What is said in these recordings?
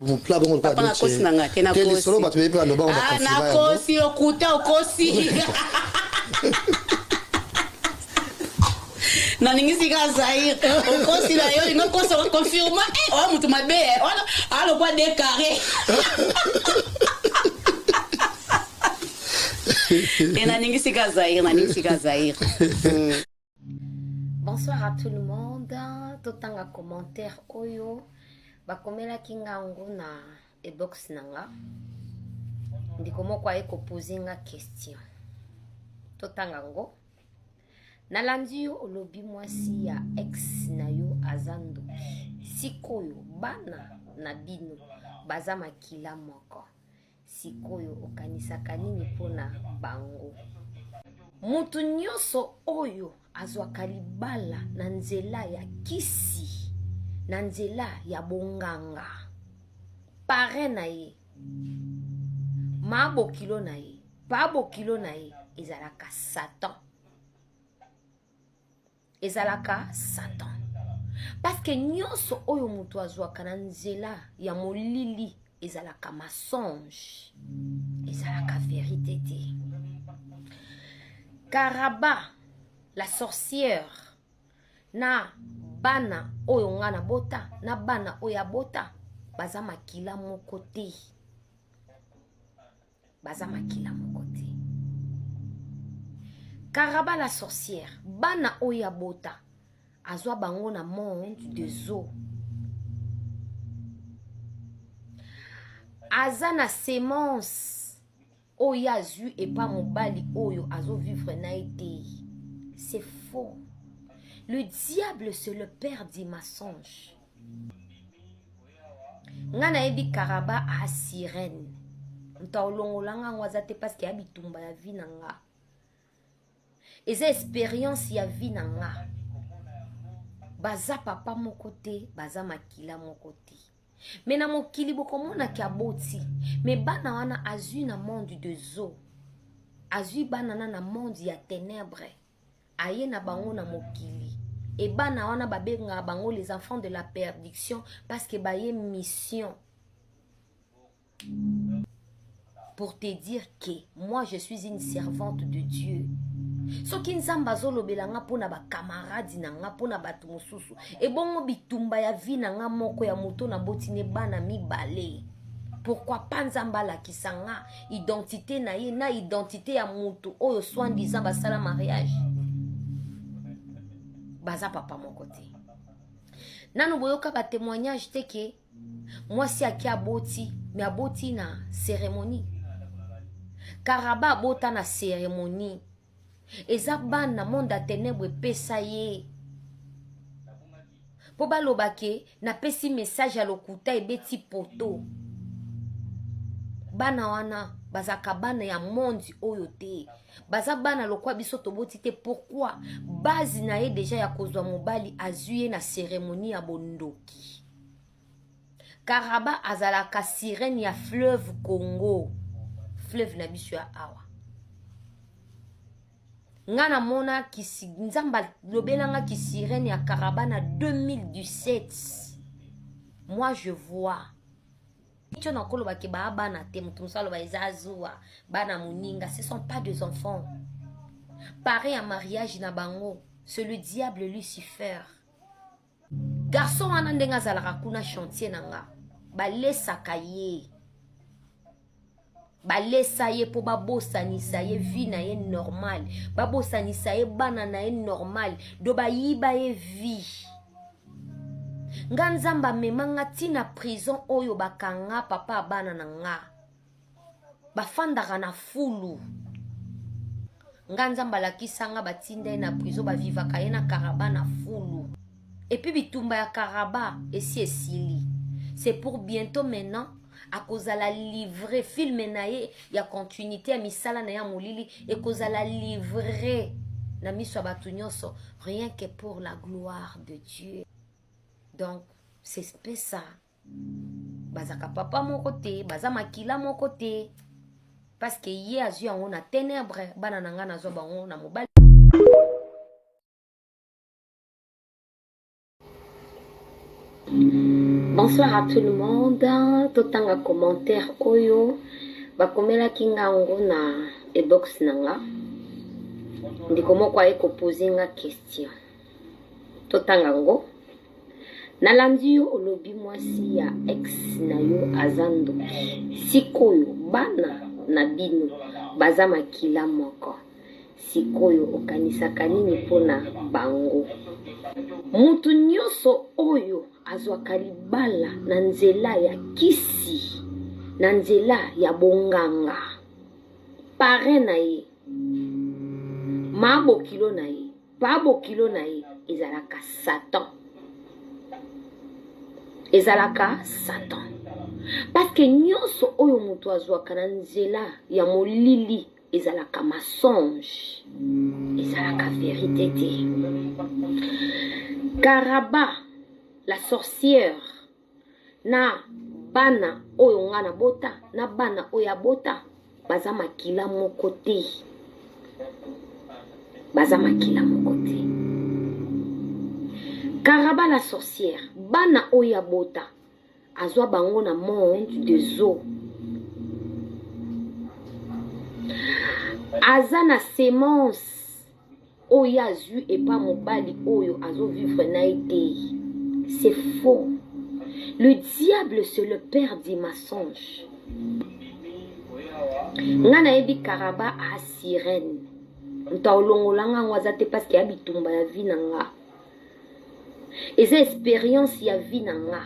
Vous plat bon pas papa nakosi nanga te na nakosi solo ba tu pas no ba on ah nakosi okuta okosi na ningisi ka Zaire okosi la yo ngo kosa confirma oh mutu mabe alo kwa de carré et na ningisi ka Zaire Bonsoir à tout le monde. Totanga commentaire oyo bakomela kingango na e-box nanga. Ndiko moko eko poser nga question. Totanga ngo. Nalandi yo olobi mwasi ya ex na yo azando. Sikoyo bana na bino baza makila moko. Sikoyo okanisaka nini pona bango. Mutu nyonso oyo azwaka libala na nzela ya kisi na nzela ya bonganga pare na ye mabokilo na ye pabokilo na ye ezalaka Satan parce que nyonso oyo mutu azwaka na nzela ya molili ezalaka mensonge ezalaka vérité te. Karaba la sorcière na bana oyo ngana bota na bana oya bota baza makila moko te Karaba la sorcière bana oya bota azwa bango na monde des eaux aza na sémence oyo azu et pas mobali oyo azo vivre na été. C'est faux. Le diable c'est le père des mensonges. Ngana ebi Karaba a sirène. Ntaolongolanga ngwazate parce qu'il y a bitumba ya vie nanga. Eza expérience ya vie nanga. Baza papa moko te, baza makila moko te. Mais na mokili bokomona ki aboti. Mais bana wana azui na monde de zo. Azui bana na monde ya ténèbres. Aye na bango na mokili. Et bana wana babenga bango les enfants de la perdition parce que baye mission. Pour te dire que moi je suis une servante de Dieu. Soki nzamba zolobelanga pona ba camarade nanga pona batu mosusu e bongo bitumba ya vi nanga moko ya moto na botine bana mibale. Pourquoi pas nzamba la kisanga identité na ye na identité ya moto oyo soi-disant basala mariage baza papa moko te. Nanu boyoka ba témoignage te ke mwasi aki aboti mais aboti na cérémonie. Karaba abota na cérémonie. Eza bana monde a ténèbres pesa ye. Po balobake na pesi message à lokuta e beti poto. Bana wana bazaka bana ya monde oyo te. Baza bana lokwa biso toboti te. Pourquoi? Base na ye déjà ya kozwa mobali azuye na cérémonie ya bondoki. Karaba azalaka sirène ya fleuve Congo. Fleuve na biso ya awa. Ngana mona kisi nzamba lobelanga ki sirène ya Karaba na 2017. Moi je vois. Tu n'as pas que bana te mutumsalo ba ezazua bana muninga, ce sont pas des enfants. Pareil à mariage na bango, c'est le diable Lucifer. Garçon anandenga zalaka kuna chantier nanga. Balesa kaye. Balesa ye po babosanisa ye vie na ye normal. Babosanisa ye bana na ye normal. Do bayiba ye vie. Nganzamba memanga tina prison oyo bakanga papa bana na nga. Bafandaka na fulu. Nganzamba la kisanga batinda na prison bavivaka ye na Karaba na fulu. Et puis bitumba ya Karaba esi esili. C'est pour bientôt maintenant. A cause la livrer film nae ya continuité à misala na ya molili et cause la livrer na miso batu nyonso rien que pour la gloire de Dieu. Donc c'est ça. Bazaka papa mon côté, baza makila mon côté parce que hier azu yango na ténèbres bana nanga na zo bango na mobali. Bonsoir à tout le monde. Totanga commentaire oyo bakomela kingango na e-box nanga. Ndiko moko aye poser nga question. Totanga ngo. Nalandi yo olobi mwasi ya ex na yo azando. Sikoyo bana na bino baza makila moko. Sikoyo okanisaka nini pona bango. Mutu nyonso oyo azwaka libala na nzela ya kisi, na nzela ya bonganga. Pare na ye, mabo kilo na ye, pabo kilo na ye, ezalaka Satan. Ezalaka Satan. Parce que nyonso oyo mutu azwaka na nzela ya molili, ezalaka mensonge. Ezalaka vérité te. Karaba, la sorcière, na bana oyo nga na bota, na bana oyo bota, baza makila moko te. Baza makila moko te. Karaba la sorcière, bana oyo bota, azwa bango na monde des eaux. Aza na sémence oyo azu et pas mobali oyo azo vivre na été. C'est faux. Le diable c'est le père des mensonges. Ngana ebi Karaba a sirène. Ntaolongolanga ngwazate parce qu'il y a bitumba ya vie nanga. Eza expérience ya vie nanga.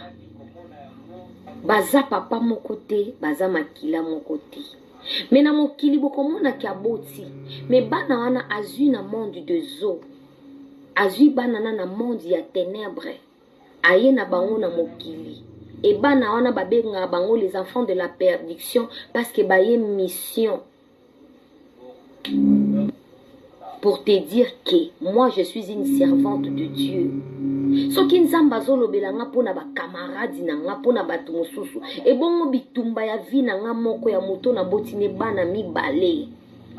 Baza papa moko te, baza makila moko te. Mais na mokili bokomona ki aboti. Mais bana wana azui na monde de zo. Azui bana na monde ya ténèbres. Aye na bango na mokili. Et bana wana babenga bango les enfants de la perdition parce que baye mission. Pour te dire que moi je suis une servante de Dieu. Soki nzamba zolobelanga pona ba camarade nanga pona batu mosusu e bongo bitumba ya vi nanga moko ya moto na botine bana mibale.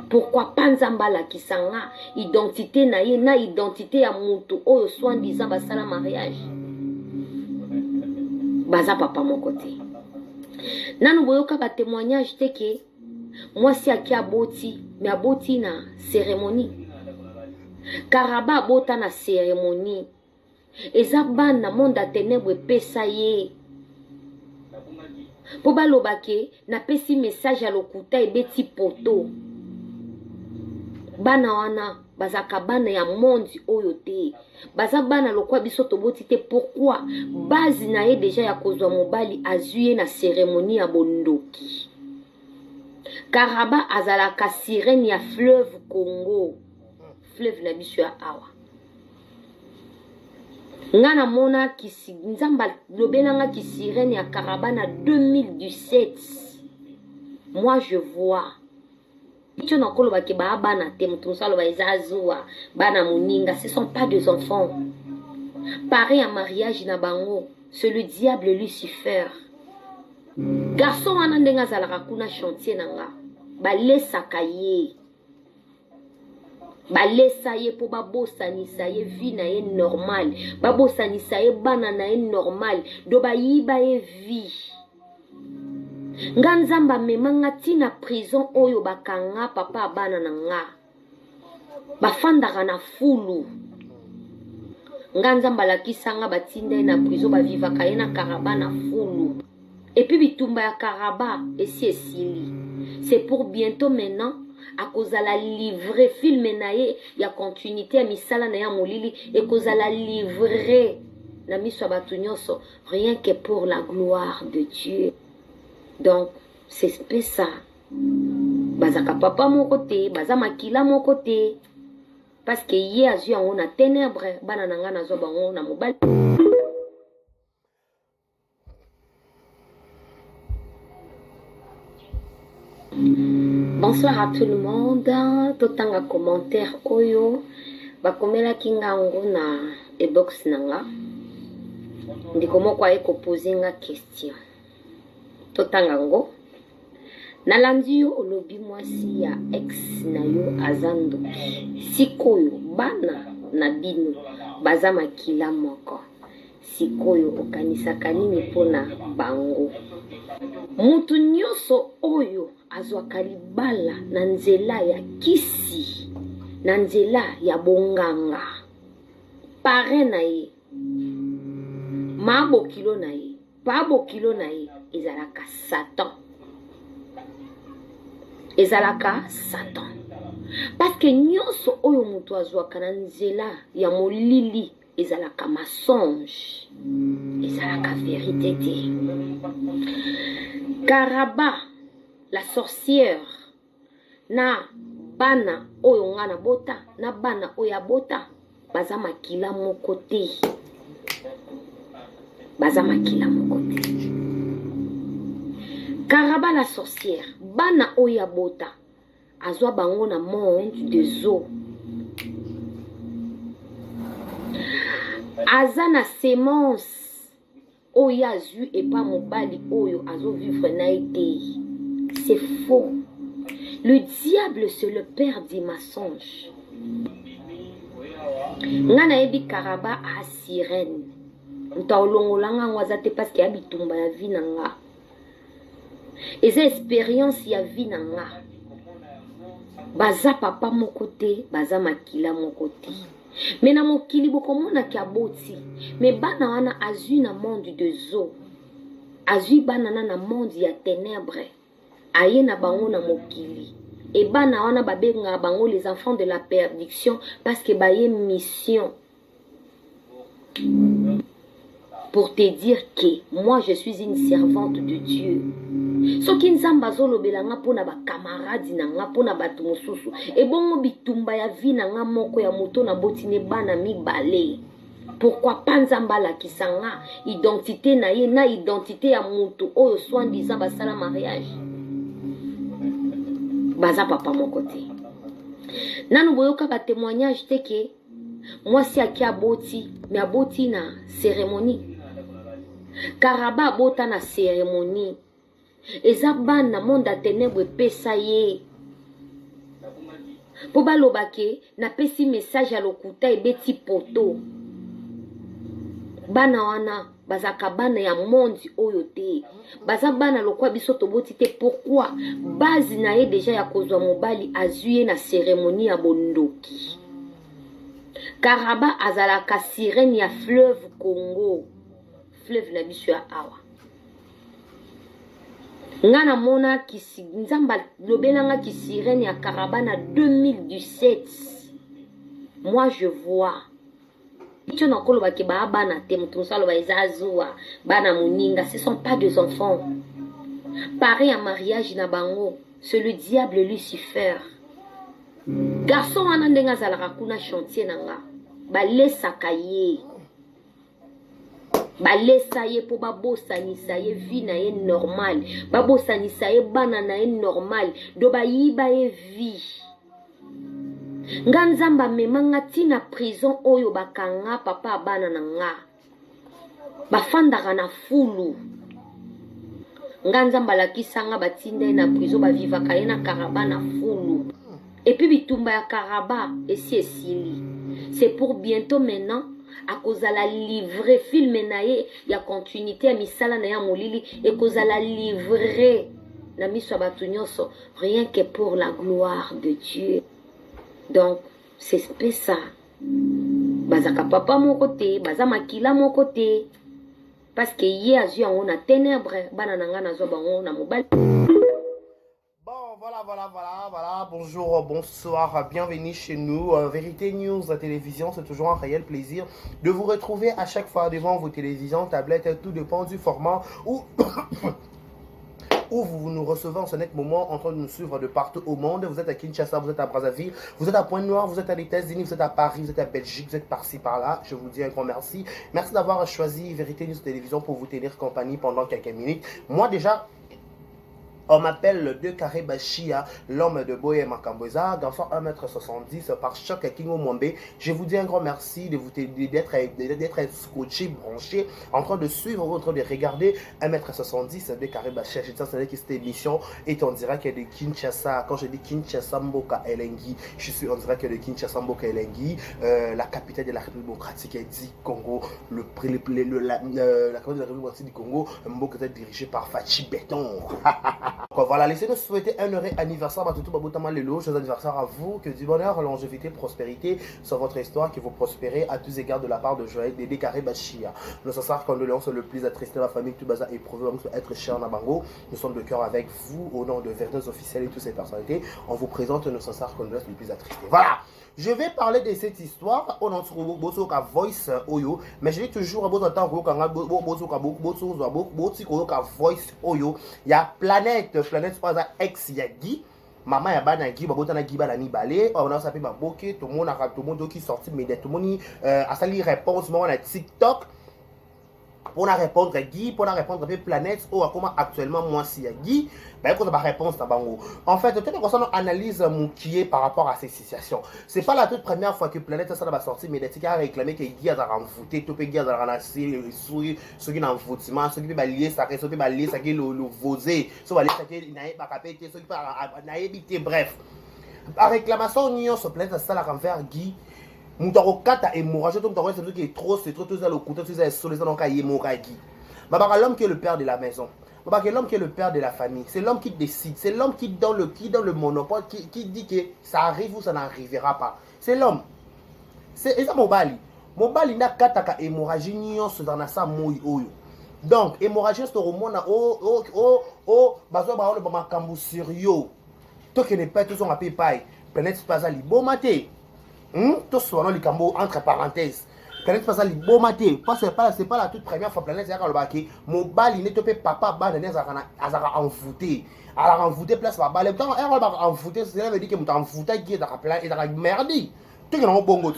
Pourquoi pas nzamba la kisanga identité na ye na identité ya moto oyo soi-disant basala mariage. Baza papa moko te. Nanu boyoka ba témoignage te ke mwasi aki aboti mais aboti na cérémonie. Karaba abota na cérémonie. Eza bana monde a ténèbres pesa ye. Po balobake na pesi message à lokuta ebeti poto. Bana wana bazaka bana ya monde oyo te. Baza bana lokwa biso toboti te. Pourquoi? Base na ye déjà ya kozwa mobali azuye na cérémonie ya bondoki. Karaba azalaka sirène ya fleuve Congo. Fleuve na biso ya awa. Ngana mona kisi nzamba lobelanga ki sirène ya Karaba na 2017. Moi je vois. Tu n'as pas que bana te mutusalo ba ezazua bana muninga, ce sont pas des enfants. Pareil à mariage na bango, c'est le diable Lucifer. Garçon anandenga zalaka kuna chantier nanga. Balesa kaye. Balesa ye po babosanisa ye vie na ye normal. Babosanisa ye bana na ye normal. Do bayiba ye vie. Nganzamba memanga tina prison oyo bakanga papa bana na nga. Bafandaka na fulu. Nganzamba lakisanga batinde na prison bavivaka ye na Karaba na fulu. Et puis bitumba ya Karaba esi esili. C'est pour bientôt maintenant. A cause la livrer film naye ya continuité ya misala na ya molili et cause la livrer na miso batu nyonso rien que pour la gloire de Dieu. Donc c'est ça. Bazaka papa mon côté, baza makila mon côté parce que hier azu yango na ténèbres bana nanga nazo bango na mobali. Bonsoir à tout le monde. Totanga commentaire oyo bakomela kingango na e-box nanga. Ndiko moko aye poser nga question. Totanga ngo. Nalandi yo olobi mwasi ya ex na yo azando. Sikoyo bana na bino baza makila moko. sikoyo okanisaka nini mpona bango. Mutu nyonso oyo azwaka libala na nzela ya kisi, na nzela ya bonganga, pare na ye, mabokilo na ye, pabokilo na ye, ezalaka Satan. Ezalaka Satan. Parce que nyonso oyo mutu azwaka na nzela ya molili ezalaka mensonge, ezalaka vérité te. Karaba, la sorcière, na bana oyo nga na bota, na bana oyo bota, baza makila moko te. Baza makila moko te. Karaba la sorcière, bana oyo bota, azwa bango na monde des eaux. Aza na sémence oyo azwi et pas mobali oyo azo vivre na été. C'est faux. Le diable c'est le père des mensonges. Nga na yebi Karaba a sirène. Nta olongolanga ngwaza te parce que ya bitumba ya vie na nga. Eza expérience ya vie na nga. Baza papa moko te, baza makila moko te. Mais na mokili bokomona ki aboti. Mais bana wana azui na monde de zo. Azui bana na monde ya ténèbres. Aye na bango na mokili. Et bana wana babenga bango les enfants de la perdition parce que baye mission. Pour te dire que moi je suis une servante de Dieu. Soki nzamba zolobela nga pona ba camarade na nga pona batu mosusu e bongo bitumba ya vie na nga moko ya moto na botine bana mibale. Pourquoi pas nzamba la kisanga identité na ye na identité ya moto oyo soi-disant basala mariage. Baza papa moko te. Nanu boyoka ba témoignage te ke moi si aki aboti mais aboti na cérémonie. Karaba abota na cérémonie. Eza bana monde a ténèbres pesa ye. Po balobake na pesi message à lokuta e beti poto. Bana wana bazaka bana ya monde oyo te. Baza bana lokwa biso toboti te. Pourquoi? Base na ye déjà ya kozwa mobali azuye na cérémonie ya bondoki. Karaba azalaka sirène ya fleuve Congo. Fleuve na biso ya awa. Ngana mona kisi nzamba lobelanga ki sirène ya Karaba na 2017. Moi je vois. Tu n'as pas que bana te mutumsalo ba ezazua bana muninga, ce sont pas des enfants. Pareil à mariage na bango, c'est le diable Lucifer. Garçon anandenga zalaka kuna chantier nanga. Balesa kaye. Balesa ye po babosanisa ye vie na ye normal. Babosanisa ye bana na ye normal. Do bayiba ye vie. Nganzamba memanga tina prison oyo bakanga papa bana na nga. Bafandaka na fulu. Nganzamba lakisanga batinde na prison bavivaka ye na Karaba na fulu. Et puis bitumba ya Karaba esi esili. C'est pour bientôt maintenant. A cause la livrer film na ye ya continuité ya misala na ya molili et cause la livrer na miso batu nyonso rien que pour la gloire de Dieu. Donc c'est ça. Bazaka papa mon côté, baza makila mon côté parce que ye azu yango na ténèbres bana nanga na zo bango na mobile. Voilà. Bonjour, bonsoir, bienvenue chez nous. Vérité News, la télévision, c'est toujours un réel plaisir de vous retrouver à chaque fois devant vos télévisions, tablettes, tout dépend du format où vous nous recevez en ce net moment en train de nous suivre de partout au monde. Vous êtes à Kinshasa, vous êtes à Brazzaville, vous êtes à Pointe-Noire, vous êtes à États-Unis, vous êtes à Paris, vous êtes à Belgique, vous êtes par-ci par-là. Je vous dis un grand merci. Merci d'avoir choisi Vérité News Télévision pour vous tenir compagnie pendant quelques minutes. Moi déjà, On m'appelle le 2 carré Bashia, l'homme de Boye Makamboza, garçon 1m70 par choc à Kingo Mwambe. Je vous dis un grand merci d'être scotché, branché, en train de suivre, en train de regarder 1m70, 2 carré Bashia. Je tiens à dire que cette émission est en direct de Kinshasa. Quand je dis Kinshasa Mboka Elengi, je suis en direct de Kinshasa Mboka Elengi, la capitale de la République démocratique du Congo, la capitale de la République démocratique du Congo, Mboka est dirigé par Fachi Béton. Voilà, laissez-nous souhaiter un heureux anniversaire à tout le joyeux anniversaire à vous, que du bonheur, longévité, prospérité sur votre histoire, que vous prospérez à tous égards de la part de Joël Dédé Carré Bachia. Nous sommes condoléances le plus attristé la famille tout bazar éprouvé, être cher Nabango. Nous sommes de cœur avec vous au nom de Verdeuse officielle et toutes ces personnalités. On vous présente nos sincères condoléances les plus attristés. Voilà. Je vais parler de cette histoire. On en trouve beaucoup de voice oyo, mais je dis toujours beaucoup de temps voice oyo. Il y a planète pas ex Yagi. Maman ya bana Guy babota na Guy bana mibale. On a sapé ma boke. Tout le monde qui sorti mais tout le monde a sali réponse moi na TikTok. Pour répondre à Guy, pour répondre à Planète, ou à comment actuellement moi si à Guy, ben quand ma réponse à Bango. En fait, tout on analyse mon qui est par rapport à ces situations. C'est pas la toute première fois que Planète ça va sortir médiatique a réclamé que Guy a renfouté, tout Guy a ramassé ceux qui n'en foutement, ceux qui va lier ça, ceux qui va lier ça qui le vosé, ceux qui va lier ça qui n'a pas capé, ceux qui n'a évité bref. La réclamation union sur Planète ça la renvers Guy. Moutaro-kata hémorragie, tout le qui est trop, c'est trop, tout ça, le couteau, tout ça, sur les hémorragie. L'homme qui est le père de la maison. L'homme qui est le père de la famille. C'est l'homme qui décide. C'est l'homme qui dans le monopole, qui dit que ça arrive ou ça n'arrivera pas. C'est l'homme. C'est ça, Mobali. Mobali n'a kataka hémorragie, nion, se dans sa mouille, oyo. Donc, hémorragie, c'est au monde, bazo, ba, le makambu sérieux. Toi qui n'est pas tout son appel paille. Planète spazali. Bon maté. Tout soit le cambo entre parenthèses. Planète pas ça li bon maté. C'est pas la toute première fois planète c'est quand le baquet. Mon bal il n'est pas papa ban ne azara envoûté. Alors envoûté place ba bal. Tant elle va envoûté, ça veut dire que mon envoûté qui est dans la plan et dans la merdi. Tout est dans bongo.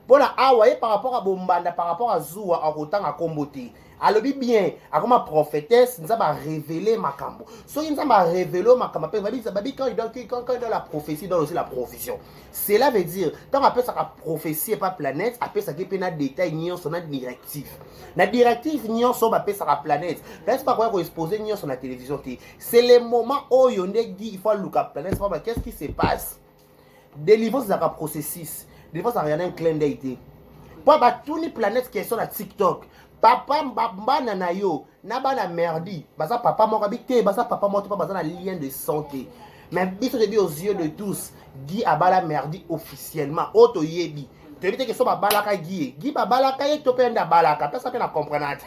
Voilà, ah ouais par rapport à Bombanda, par rapport à Zoua en autant à Komboté. Alors bien, à comme prophétesse, nous avons révélé ma cambo. So nous avons révélé ma cambo. Quand il donne la prophétie, il donne aussi la provision. Cela veut dire, quand on appelle ça la prophétie et pas planète, appelle ça qui est un détail nion sur notre directive. La directive nion sur appelle ça la planète. Là c'est pas quoi qu'on expose nion sur la télévision. C'est le moment où on dit il faut look à planète. Qu'est-ce qui se passe? Délivrer ça la processus. Des fois ça rien un clin d'œil. Pour tous les planètes qui sont sur TikTok. Papa mbana na yo na bana merdi baza papa moko habité baza papa moko pas baza na lien de santé mais biso de aux yeux de tous Guy abala merdi officiellement auto yebi te vite que so babalaka Guy babalaka ye to penda balaka personne peut na comprendre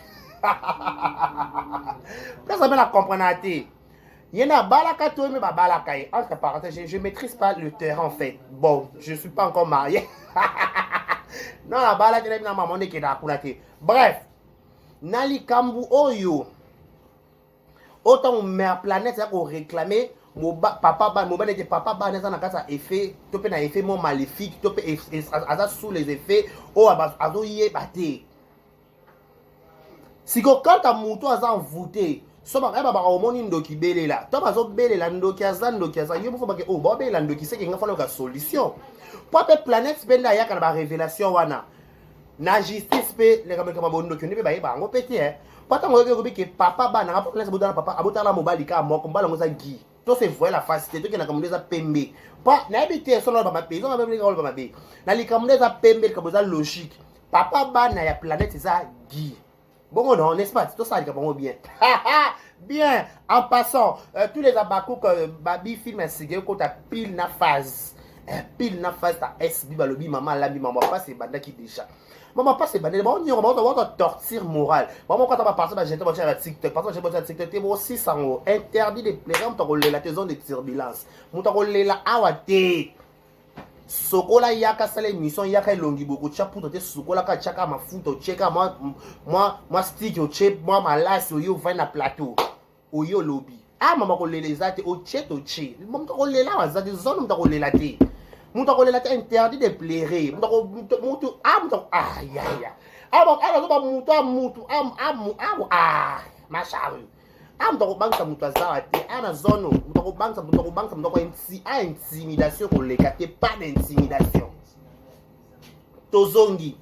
personne peut na comprendre te yena balaka to me babalaka ye entre parenthèses je maîtrise pas le terrain en fait bon je suis pas encore marié non la balaka na maman ne ke na kunate bref Nali Kambu Oyo. Autant mère planète, c'est qu'on réclamait papa ban, mon ban papa ban, ça n'a pas effet, topé na effet mon maléfique, topé sous les effets, azo yé baté. Si quand ta mouton a envoûté, so ba ba au monde ndoki belé là, toi bazo belé là ndoki azan, yo faut pas que oh ba belé là ndoki c'est qu'il faut la solution. Pour la planète, ben là y a quand ba révélation wana. Na justice pe les kamera bondo qui ne peut pas y bango pété hein pas tant que papa ba na pas laisser bodana papa abota la mobile ka mo kombala ngoza Guy to se voit la facilité to ki na kamunda za pembe pas na habité son ba pays on va même les ba be na li kamunda za pembe ka boza logique papa ba na ya planète ça Guy bon non n'est-ce pas tout ça ka bon bien bien en passant tous les abakou que babi film sigé ko ta pile na phase ta SB balobi maman la bi maman pas c'est banda qui déjà maman pas c'est bandé bon on va torture morale maman quand on va passer j'étais bon à TikTok parce que j'ai bon à TikTok t'es aussi sans interdit de pleurer on t'a roulé la zone de turbulence on t'a roulé la awate sokola yaka sala émission yaka longi beaucoup cha pour te sokola ka chaka mafuta cheka moi stick au chip moi malasi yo va na plateau oyo lobby ah maman ko les zate au chet maman t'a roulé la zate zone on t'a roulé la té Mouta ko lela interdit de pleurer. Mouta aïe aïe. Ah bon, alors ba mouta ma charrue. Ah, mutu akobangisa mutu azala te. Ah, na zone mutu akobangisa mutu intimidation koleka te, pas d'intimidation. Tozongi.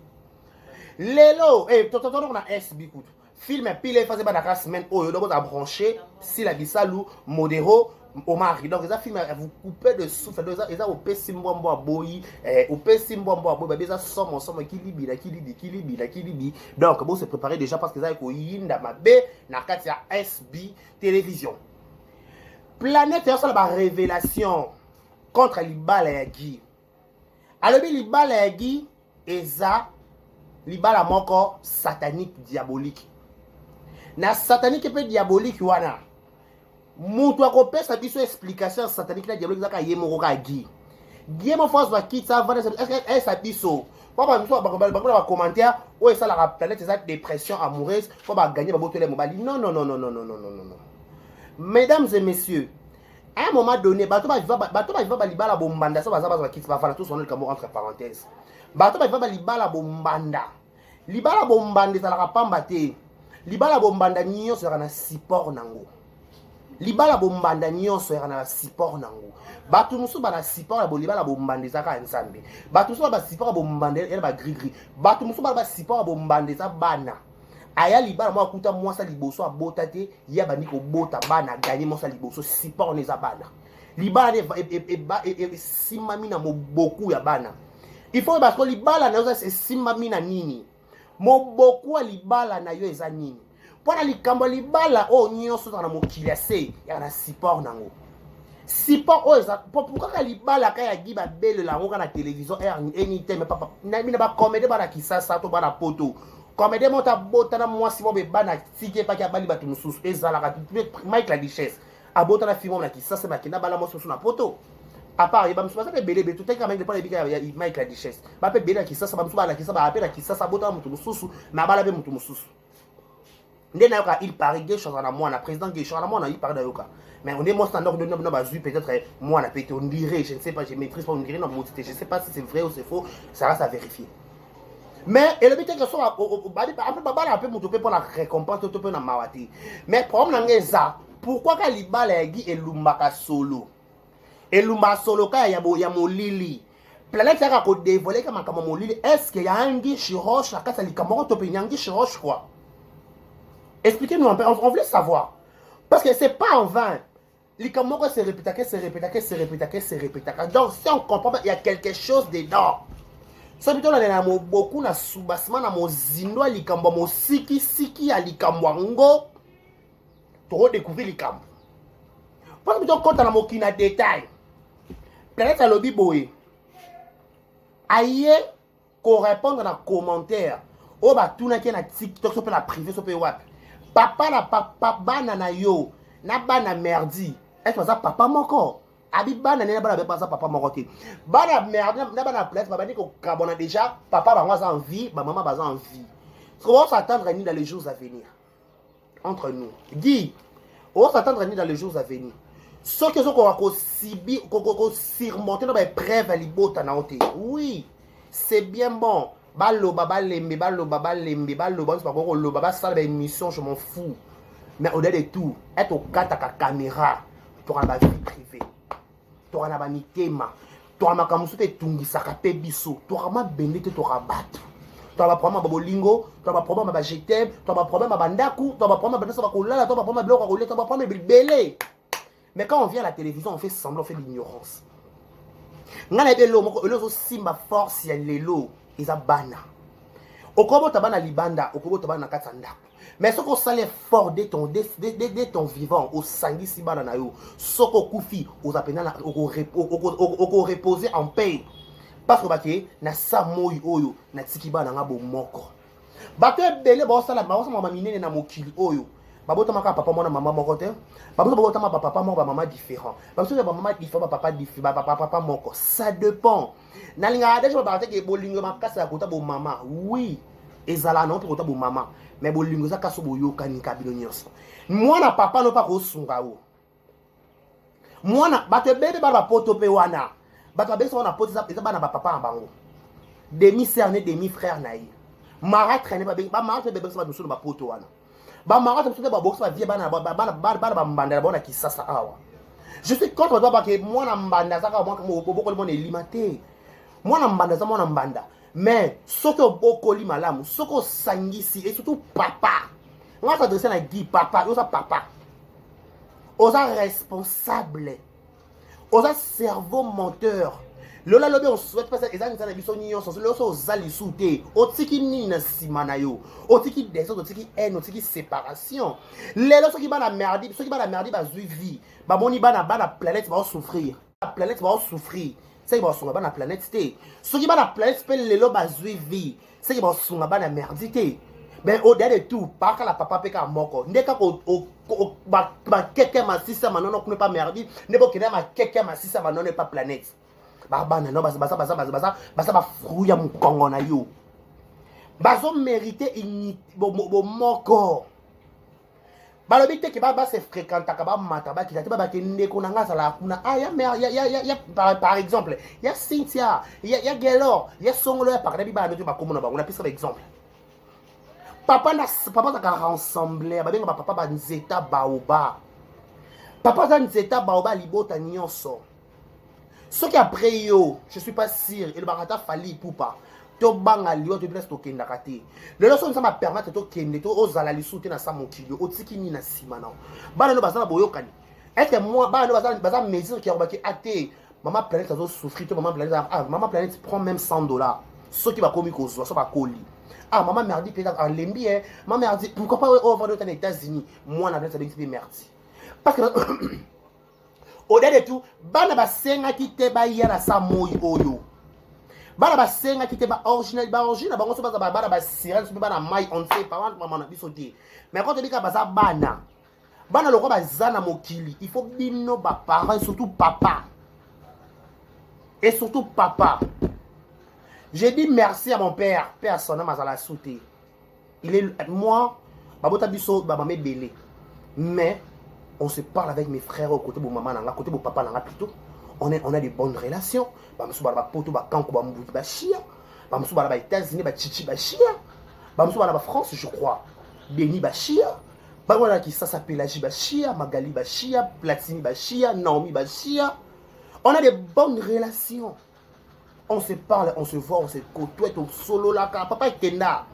Lelo, tototono na SB kutu. Film pile faisait pas la semaine oyo donc à brancher si la bisalou modéro au mari donc ça film vous coupez de souffle donc ça au pesi mbombo boyi au pesi mbombo boyi ça somme qui libi donc bon se préparer déjà parce que ça ko yinda mabe na kati ya SB télévision planète ça la révélation contre libala ya gi alors libala ya gi eza libala moko satanique diabolique na satanique pe diabolique wana mutu akopesa biso explication satanique na diabolique zaka ye moko ka gi mo force va kita vana est ça biso papa biso ba commentaire o esa la planète ça dépression amoureuse pour ba gagner ba botole mobali non mesdames et messieurs à un moment donné bato ba viva libala bombanda so baza ba kita ba fana tous on le entre parenthèses bato ba viva libala bombanda ça la pamba te libala bombanda nyonso sera na support nango libala bombanda nyonso sera na support nango batu musu ba na support la libala bombanda zaka nsambe batu musu ba support bombanda ele ba gris batu musu ba support bombanda za bana aya libala mo akuta mwasa liboso abota te ya bani ko bota bana gagner mwasa liboso support neza bana libala e simami na moboku ya bana il faut parce que libala na c'est simami na nini moboku libala na yo eza nini pona likambo libala o nyonso na mokili ase ya na support nango support o eza pourquoi libala ka ya giba belle la ngo na télévision anytime papa na mina ba comédie bana kisasa to bana poto comédie mota bota na mwasi mo be bana tike pa ka bali batu mususu ezala ka Mike la Duchesse abota na film na kisasa ba kina bala mo susu na poto à part ba msuba pe belebe tout est quand même pas les bika ya Mike la Duchesse ba pe bela kisasa ba msuba la kisasa ba apela kisasa bota mutu mususu na bala be mutu mususu ndena yoka il paraît que chose na moi na président que chose na moi na il paraît da yoka mais on est mon standard de no ba zu peut-être moi na peut-être on dirait je ne sais pas je maîtrise pas on dirait non je sais pas si c'est vrai ou c'est faux ça reste à vérifier mais et le but que soit après baba la pe mutu pe pour la récompense tout peu na mawati mais problème na ngeza pourquoi ka libala gi elumbaka solo elumba solo ka ya molili planète ya ko dévoiler comme comme molili est-ce qu'il y a un guiche chiroche la kasa likamoko to pe nyangi chiroche quoi expliquez-nous un peu on voulait savoir parce que c'est pas en vain likamoko se répète donc si on comprend il y a quelque chose dedans ça plutôt là na beaucoup na subasima na mozindo likambo mosiki siki ya likambo ngo to découvrir likambo parce que plutôt quand na mokina détail planète à lobby boy aye ko répondre na commentaire o ba tuna ki na TikTok so pe la privé so pe wap papa la papa bana na yo na bana merdi est-ce que ça papa moko abi bana na bana ba ça papa moko te bana merdi na bana place baba ni ko kabona déjà papa ba ngwa en vie ba maman ba en vie on va s'attendre ni dans les jours à venir entre nous dit on va s'attendre ni dans les jours à venir ce que qu'on surmonter dans les preuves libota na ote oui c'est bien bon balo baba lembe balo baba c'est pas quoi lo baba ça une émission je m'en fous mais au-delà de tout être au kataka caméra pour la vie privée pour la mitema pour ma kamusu te tungisa ka pe biso pour ma bendete to rabattre tu vas prendre ma bolingo tu vas prendre ma jetem tu vas prendre ma bandaku tu vas prendre ma bandaku ba kolala tu vas prendre ma bloc kolé tu vas prendre mes belé. Mais quand on vient à la télévision, on fait semblant, on fait l'ignorance. Ngana belo moko elozo simba force ya lelo eza bana. Okobo tabana libanda, okobo tabana katanda. Mais ce qu'on sale fort de ton vivant au sangisi bana na yo, soko kufi aux apena oko reposer en paix. Parce que baké na sa moyi oyo na tikiba na ngabo moko. Bato ebele ba sala ba mama minene na mokili oyo. Babota maka papa mona maman moko te babota ma papa moko ba maman différent babota ba maman différent papa différent papa moko ça dépend na linga déjà ba te ke bolingo makasa kota bo maman oui ezala non pour kota bo maman mais bolingo za kaso bo yokani kabilo nyonso mwana papa no pa ko sunga o mwana bato bebe ba poto pe wana bato bebe so na poto za bana ba papa bango demi sœur né demi frère na yi mara traîner ba mara bebe so ba nusu ba poto wana Bamara c'est peut-être boxe ba vie bana mbanda bona ki sasa awa. Je suis contre toi parce que moi na mbanda ça moi beaucoup le monde est limité. Moi na mbanda ça moi na mbanda. Mais soko bokoli malamu, soko sangisi et surtout papa. On va s'adresser à Guy papa, osa papa. Osa responsable. Osa cerveau menteur. Lola lobe on souhaite pas ça ezani sana biso nyonso so loso ozali soute otiki nini na sima na yo otiki désordre otiki haine otiki séparation lelo soki bana merdi ba zui vie ba moni bana planète ba souffrir la planète va souffrir c'est ba songa bana planète té soki bana planète pe lelo ba zui vie c'est ba songa bana merdi té mais au-delà de tout par la papa peka moko ndeka ko ba keke masisa manono ko ne pas merdi ndeko kina ma keke masisa manono pas planète. Bana no basa ba fruya mukongo na yo bazo mériter bo moko balobi te ke ba se fréquenta ka ba mata ba kitati ba te ndeko na ngasa la kuna ya par exemple ya Cynthia ya Gelor ya Songolo ya parler ba no ba komona ba on a pris exemple papa za ka rassembler ba benga ba papa ba nzeta baoba papa za nzeta baoba libota nyonso. Ce qui après yo, je suis pas sûr, et le barata fali pour pas. To banga liwa to place to kenda kate. Le leçon ça m'a permettre to kende to ozala li souter na sa mokili, otiki ni na sima na. Bana no bazana boyokani. Est-ce que moi bana no bazana mesure qui a baki até maman planète zo souffrir to maman planète prend même $100. Ce qui va commis ko zo, ça va coller. Ah maman merdi peut-être en lembi hein. Maman merdi pourquoi pas over aux États-Unis. Moi na ça dit merdi. Parce que au-delà de tout, bana ba senga ki te ba yara sa moyi oyo. Bana ba senga ki te ba original ba ngoso ba bana ba sirène so bana mai on sait pas maman na biso te. Mais quand on dit ka ba bana loko ba zana mokili, il faut bino ba parents surtout papa. Et surtout papa. J'ai dit merci à mon père, père son âme à la souté. Il est moi babota biso ba mamé belé. Mais on se parle avec mes frères au côté de maman, à côté de papa, plutôt. On a des bonnes relations. Bamsou ba poto ba kanko ba mbuti ba chia. Bamsou ba États-Unis ba chichi ba chia. Bamsou ba France, je crois. Béni ba chia. Bamwana qui ça s'appelle ba chia, Magali ba chia, Platini ba chia, Naomi ba chia. On a des bonnes relations. On se parle, on se voit, on se côtoie, tout solo là, papa est kenda.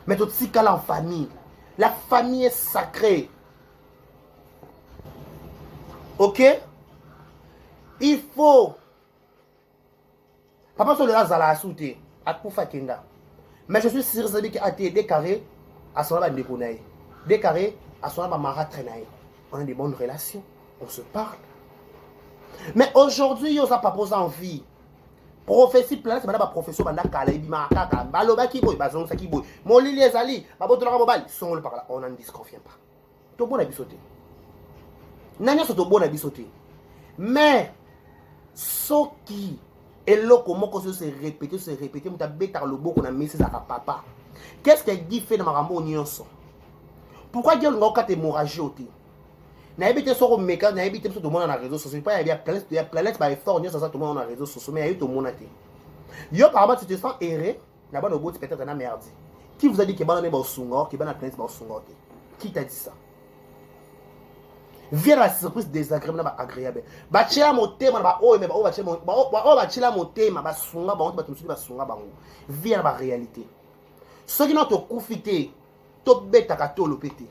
Mais tout si en famille. La famille est sacrée. Ok? Il faut. Papa sur le lazala a souté. A koufa kenda. Mais je suis sûr que a été décarré à son abat ndekounaï. Décarré à son abat maratrainaï. On a des bonnes relations. On se parle. Mais aujourd'hui, on n'a pas posé envie. Prophétie plein, c'est madame profession banda kala ibima kaka. Baloba ki boy, bazon sa ki boy. Molili ezali, baboto la mobile, son le par là. On n'en disconvient pas. Tout bon a bisoté. Nanya soto bon abisoté. Mais ce qui est là comment se répéter, muta betar le beau qu'on a mis ça à papa. Qu'est-ce que Guy fait dans ma rambo nyonso? Pourquoi Guy n'a pas hémorragie au thé? N'a habité sur le méca, n'a habité sur tout le monde dans les réseaux sociaux. Pas il y a planète par effort nyonso ça tout le monde dans les réseaux sociaux, mais il y a eu tout le monde à thé. Yo par rapport tu te sens erré, n'a pas de beau peut-être un merdi. Qui vous a dit que ban ba sungo, que ban la planète ba sungo? Qui t'a dit ça? Viens la surprise désagréable agréable. Bachela motema ba o mais ba o bachela motema ba sunga ba ba tumsuki ba sunga bango. Viens la réalité. Ce qui notre confité to beta ka to lopete.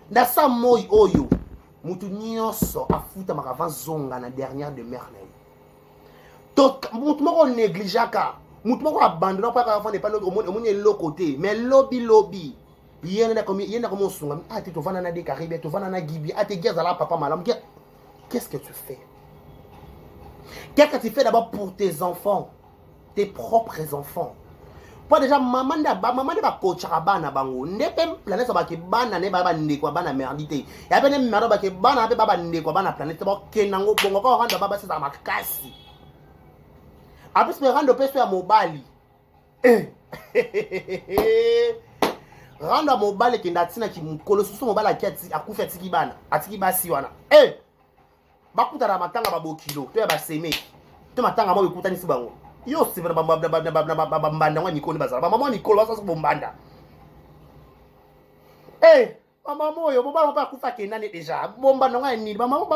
Na sa moy oyo mutu nyonso afuta makava zonga na dernière de mer na. To mutu moko négligaka, mutu moko abandonner pas ka fa ne pas au monde le côté, mais lobby. Yena comme sunga ah tu vas na des Caraïbes tu vas na Gibi ah te guerre là papa malam qu'est-ce que tu fais? Qu'est-ce que tu fais d'abord pour tes enfants, tes propres enfants? Pas déjà maman de ba coach bana bango ne pe planète ba ke bana ne baba ndeko bana merdité ya pe ne mero ba ke bana pe baba ndeko bana planète ba kenango bongo ko randa baba c'est makasi après se rendre peso ya mobali randa mobile ki ndatina ki mukolo susu mobile akati akufa tiki bana atiki basi wana bakuta na matanga babokilo to ya baseme to matanga mo bikuta nisi bango yo sivana bambanda ngwa mikolo bazala ba mama mikolo basa bombanda Maman moyo, maman pas kufa kenane déjà. Bomba nonga ni maman.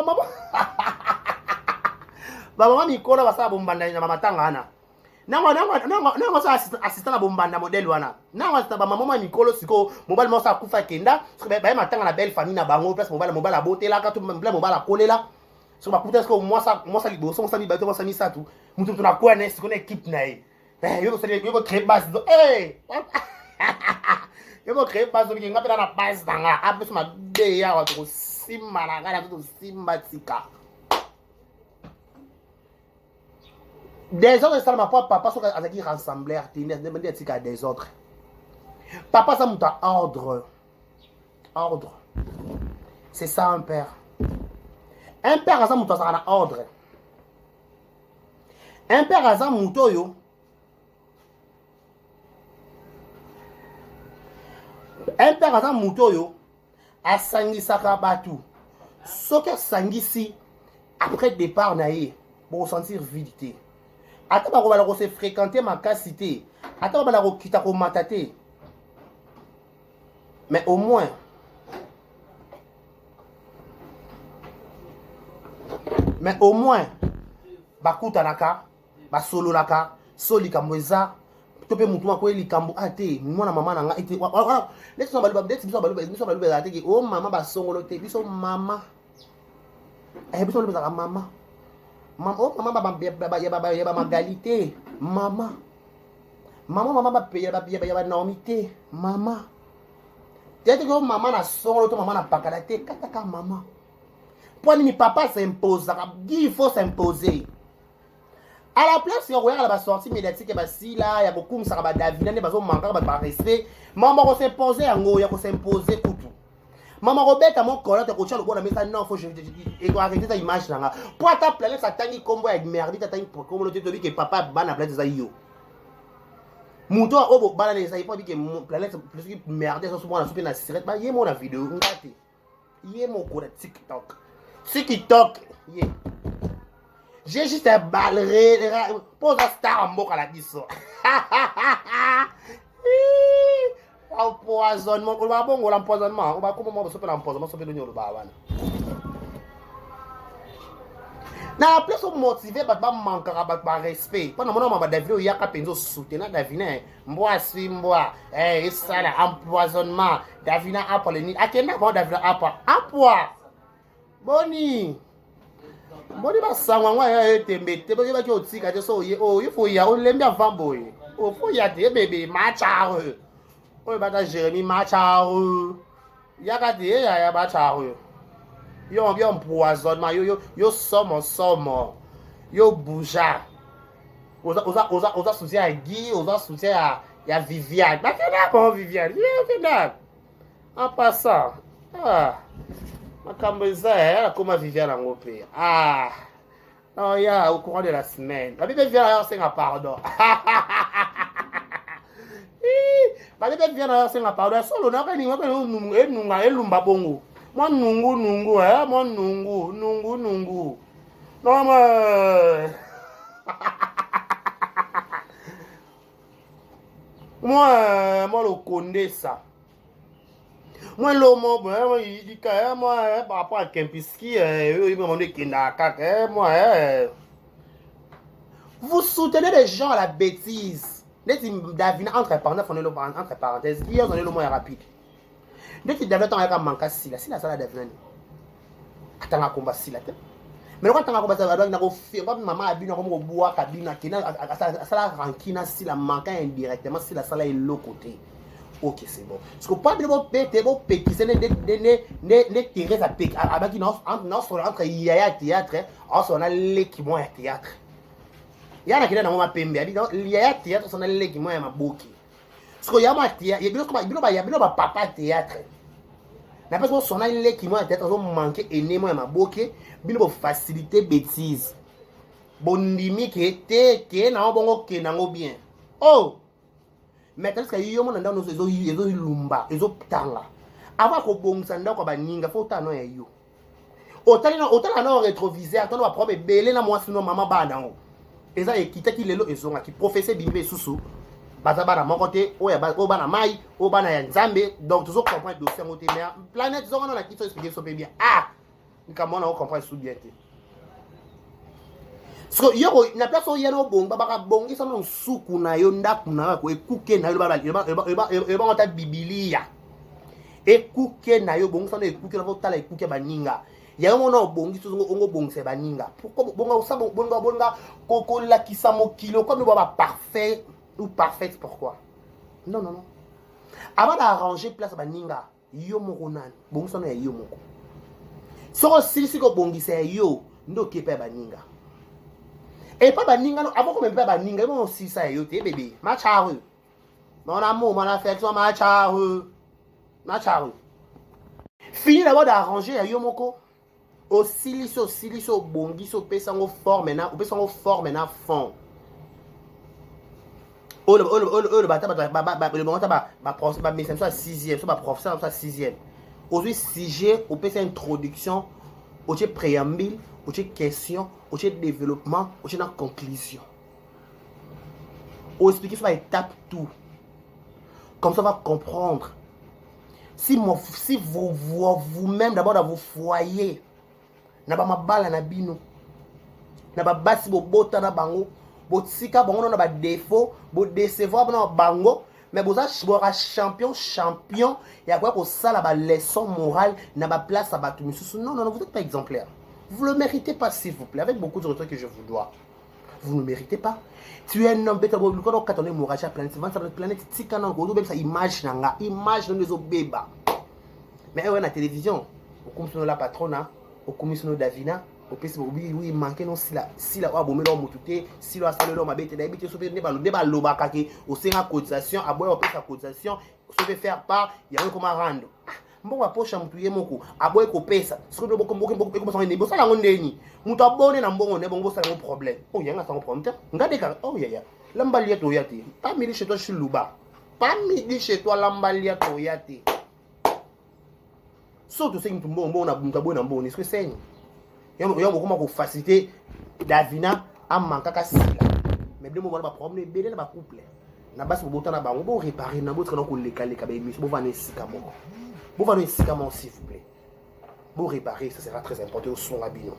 Maman mikolo basa bombanda na mama tangana. Nango sa assistant na bombanda modèle wana. Nango sa maman mikolo siko mobile mo sa kufa kenda. Parce que ba matanga na belle famille na bango place mobile a beauté là quand tout mobile a collé là. So ba kuta ko moi ça liboso ça mi bato moi ça mi ça tout. Mutu tuna kwa na siko na équipe na eh. Yo ko créer base. Yo ko créer base bi ngapela na base danga. Après so ma be ya wa ko simba na kana to simba tika. Des autres, ça m'a pas papa, so a dit rassembler, tenir, demander à des autres. Papa, ça m'a ordre. Ordre. C'est ça un père. Un père, ça m'a ça ordre. Un père, ça m'a yo. Un père, ça m'a yo. A sangi sakabatu. Ce que sangisi, après départ, naïe, pour sentir vidité. Attends, on va se fréquenter ma cité. Attends, on va quitter au mataté. Mais au moins, bakuta naka, basolo naka, soli kamweza, tope mutuma kwa li kambu ate, mwana mama nanga ite. Let's biso baluba ate oh mama basongolo te, biso mama. Biso baluba mama. Oh, maman, il y a magalité. Maman. Maman, il y a normité. Maman. Peut-être que maman a son, maman n'a pas calaté. Kataka, maman. Pour ni papa s'impose. Il faut s'imposer. À la place, si on regarde la sortie médiatique, il y a beaucoup de choses. David, il y a beaucoup de respect. Maman, on s'impose. Il y a s'imposer tout. Maman Robert à mon collègue de coach le bon mais ça non faut je arrêter cette image là pour ta planète ça tangi combo avec merde ta tangi pour comme le te dit que papa bana planète ça yo muto obo bana les ça il faut dire que planète plus que merde ça souvent la soupe na cigarette ba yé mon vidéo ngati yé mon cours TikTok yé j'ai juste un balleré pose la star en boca la biso empoisonnement, on va bon l'empoisonnement, on va comment on s'appelle l'empoisonnement, ça fait le niveau bawana. Na plus on motivé ba manquera ba respect. Pendant mon ma David il y a ka penzo soutenir David mboa si mboa ça là empoisonnement David a pas le ni akenda ba David a pas apoi. Boni ba sangwa ngwa tembe te ba ki otika te so ye oh il faut ya o lembi avant boy. O faut ya de bébé machare. Oh, bata Jérémy Macharo. Yakati ya Macharo. Yo empoisonnement, yo somme. Yo bouja. Oza soutien à Guy, oza soutien à Viviane. Mais qu'est-ce bon Viviane? Viens. En passant. Ma cambreza comme Viviane en opé. Non, il y a au courant de la semaine. La Bible vient c'est un pardon. Parce que vient à la parole solo na ka ninga nunga elumba bongo mo nungu mo nungu non mais moi le connais ça moi le mo il dit que moi par rapport à Kempiski il me demande kinaka moi vous soutenez les gens à la bêtise. David entre parenthèses, il y a le mot rapide. Dès que David a manqué si la salle David. Attends à combat si la tête. Mais quand on a combattu la il a fait maman a bu comme bois cabine qui n'a ça rankina si la manque indirectement si la salle est l'autre côté. OK, c'est bon. Parce que pas de bon pété bon pété c'est ne tirer ça pique avec non entre yaya théâtre on a l'équipement à théâtre. Yana kile na mama pembe abi ya théâtre sona leki moya maboki siko ya ma théâtre bilo ba papa théâtre na parce que sona leki moya théâtre so manquer ene moya maboki bilo faciliter bêtise bondimi ke na bongo ke nango bien oh mais parce que yo mona ndano ezo lumba ezo tanga avant ko bongisa ndako ba ninga faut tano ya yo otala na rétroviseur tano ba problème belé na moi sinon maman ba nango. Et ça, qui lelo ezonga qui professeur bimbe susu baza bana moko te oyo bana mai oyo bana ya nzambe donc tozo comprendre dossier yango te mais planète zongo na kiti expliquer so pe bien likambo wana ocomprendre so bien te so yoko na place oyo yana obonga bakabongisa no nsuku na yo ndaku na yo ekuke na yo ebangota bibilia ekuke na yo bongisa no ekuke na otala ekuke baninga yango mona obongisa ongo bongisa baninga pourquoi bonga usabo bonga kokolakisa mokilo comme ba parfait ou parfaite pourquoi non avant d'arranger place baninga yo moko nani bongisa no ya yo moko soko silisi ko bongisa yo ndo kepe baninga et pas baninga no avant ko même pas baninga mo sisa yo te bébé macharu mon amour mon affection macharu fini d'abord d'arranger yo moko au siliso bongiso pesa ngo forme na pesa ngo forme na fond le bata le moment ba professeur mais ça 6e ça ba professeur ça 6e aujourd'hui sujet au pesa introduction au préambule au question au développement au na conclusion au expliquer sur étape tout comme ça on va comprendre si vous-même d'abord dans vos foyers na ba mabala na bino na ba basi bo bota na bango bo tsika bango na ba défaut bo décevoir na bango mais boza champion ya quoi ko sala ba leçon morale na ba place à batu misusu non vous êtes pas exemplaire vous le méritez pas s'il vous plaît avec beaucoup de respect que je vous dois vous ne méritez pas tu es un homme bête bo ko katone moracha planète tika na ko do ça image na les obeba mais ouais na télévision comme sur la patronne au commissionnaire Davina au PC oui manqué non si la wa bomelo mutute si la sala lo mabete da bité sope ne ba loba kake au senga cotisation aboy au pesa cotisation sope faire part ya ko marando mbongo aposha mutuye moko aboy ko pesa sope boko ko sa ne bo sala ngondeni mutu abone na mbongo ne bongo sala problème oh yanga sa problème ngade ka oh ya lambali to yati pas mili chez toi chuluba pas mili chez toi lambali to yati surtout c'est que bon na bunga bon est-ce que c'est yo comment ko faciliter Davina a manka sila mais de mo ba problème belé na ba couple na basi bo botana ba bo réparer na bo tsana ko lekaleka ba émission bo va nesika moko s'il vous plaît bo réparer ça sera très important au son abino